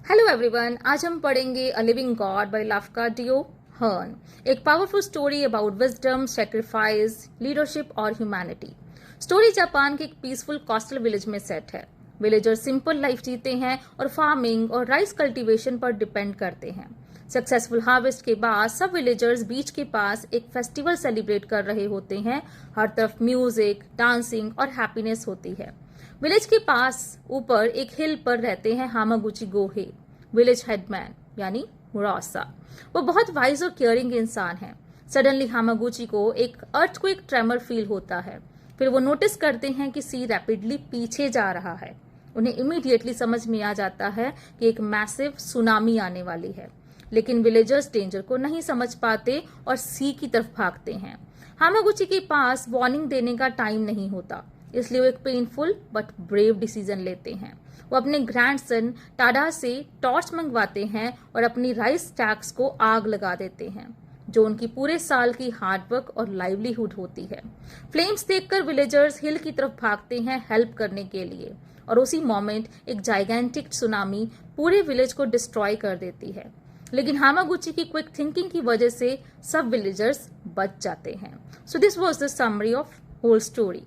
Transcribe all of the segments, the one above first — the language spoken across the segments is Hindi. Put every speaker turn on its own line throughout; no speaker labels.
हेलो एवरीवन, आज हम पढ़ेंगे अ लिविंग गॉड बाय लाफ्कादियो हर्न, एक powerful story about wisdom, sacrifice, leadership और ह्यूमैनिटी। स्टोरी जापान के एक पीसफुल कोस्टल विलेज में सेट है। विलेजर्स सिंपल लाइफ जीते हैं और फार्मिंग और राइस कल्टीवेशन पर डिपेंड करते हैं। सक्सेसफुल हार्वेस्ट के बाद सब विलेजर्स बीच के पास एक फेस्टिवल सेलिब्रेट कर रहे होते हैं। हर तरफ म्यूजिक, डांसिंग और हैप्पीनेस होती है। विलेज के पास ऊपर एक हिल पर रहते हैं हामागुची गोहे, विलेज हेडमैन यानी मुरासा। वो बहुत वाइज और केयरिंग इंसान है। सडनली हामागुची को एक अर्थक्वेक ट्रेमर फील होता है। फिर वो नोटिस करते हैं कि सी रैपिडली पीछे जा रहा है। उन्हें इमीडिएटली समझ में आ जाता है कि एक मैसिव सुनामी आने वाली है, लेकिन विलेजर्स डेंजर को नहीं समझ पाते और सी की तरफ भागते हैं। हामागुची के पास वार्निंग देने का टाइम नहीं होता, इसलिए वो एक पेनफुल बट ब्रेव डिसीजन लेते हैं। वो अपने ग्रैंडसन टाडा से टॉर्च मंगवाते हैं और अपनी राइस स्टैक्स को आग लगा देते हैं, जो उनकी पूरे साल की हार्डवर्क और लाइवलीहुड होती है। फ्लेम्स देखकर विलेजर्स हिल की तरफ भागते हैं हेल्प करने के लिए, और उसी मोमेंट एक जाइगेंटिक सुनामी पूरे विलेज को डिस्ट्रॉय कर देती है। लेकिन हामागुची की क्विक थिंकिंग की वजह से सब विलेजर्स बच जाते हैं। So this was the summary of whole story.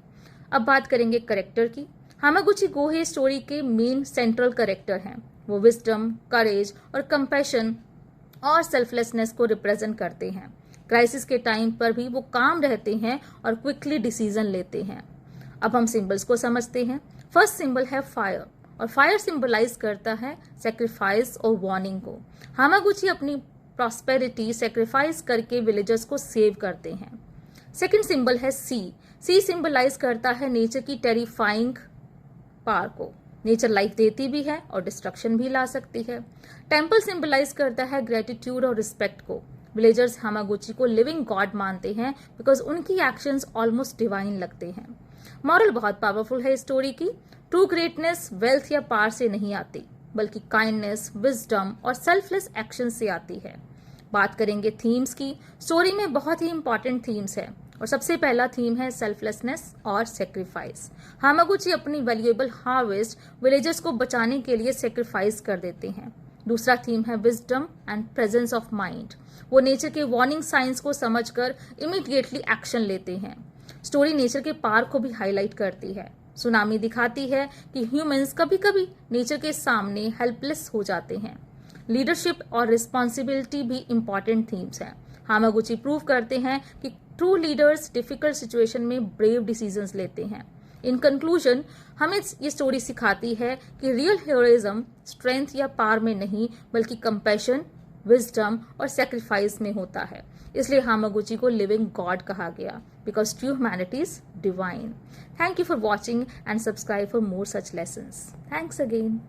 अब बात करेंगे करेक्टर की। हामागुची गोहे स्टोरी के मेन सेंट्रल करेक्टर हैं। वो विजडम, करेज और कंपैशन और सेल्फलेसनेस को रिप्रेजेंट करते हैं। क्राइसिस के टाइम पर भी वो काम रहते हैं और क्विकली डिसीजन लेते हैं। अब हम सिंबल्स को समझते हैं। फर्स्ट सिंबल है फायर, और फायर सिंबलाइज करता है सेक्रीफाइस और वार्निंग को। हामागुची अपनी प्रॉस्पेरिटी सेक्रीफाइस करके विलेजर्स को सेव करते हैं। सेकंड सिंबल है सी। सी सिंबलाइज करता है नेचर की टेरिफाइंग पावर को। नेचर लाइफ देती भी है और डिस्ट्रक्शन भी ला सकती है। टेम्पल सिंबलाइज करता है ग्रेटिट्यूड और रिस्पेक्ट को। विलेजर्स हामागुची को लिविंग गॉड मानते हैं बिकॉज उनकी एक्शंस ऑलमोस्ट डिवाइन लगते हैं। मॉरल बहुत पावरफुल है स्टोरी की। ट्रू ग्रेटनेस वेल्थ या पावर से नहीं आती, बल्कि काइंडनेस, विजडम और सेल्फलेस एक्शन से आती है। बात करेंगे थीम्स की। स्टोरी में बहुत ही इंपॉर्टेंट थीम्स है, और सबसे पहला थीम है सेल्फलेसनेस और सेक्रीफाइस। हामागुची अपनी वैल्यूएबल हार्वेस्ट विलेजर्स को बचाने के लिए सेक्रीफाइस कर देते हैं। दूसरा थीम है wisdom and presence of mind. वो नेचर के वार्निंग साइंस को समझकर इमीडिएटली एक्शन लेते हैं। स्टोरी नेचर के पावर को भी हाईलाइट करती है। सुनामी दिखाती है कि ह्यूमंस कभी कभी नेचर के सामने हेल्पलेस हो जाते हैं। लीडरशिप और रिस्पॉन्सिबिलिटी भी इंपॉर्टेंट थीम्स हैं। हामागुची प्रूव करते हैं कि ट्रू लीडर्स डिफिकल्ट सिचुएशन में ब्रेव डिसीजंस लेते हैं। इन कंक्लूजन, हमें ये स्टोरी सिखाती है कि रियल हीरोइज्म स्ट्रेंथ या पावर में नहीं, बल्कि कंपैशन, विजडम और सेक्रीफाइस में होता है। इसलिए हामागुची को लिविंग गॉड कहा गया, because true humanity is divine. Thank you for watching and subscribe for more such lessons. Thanks again.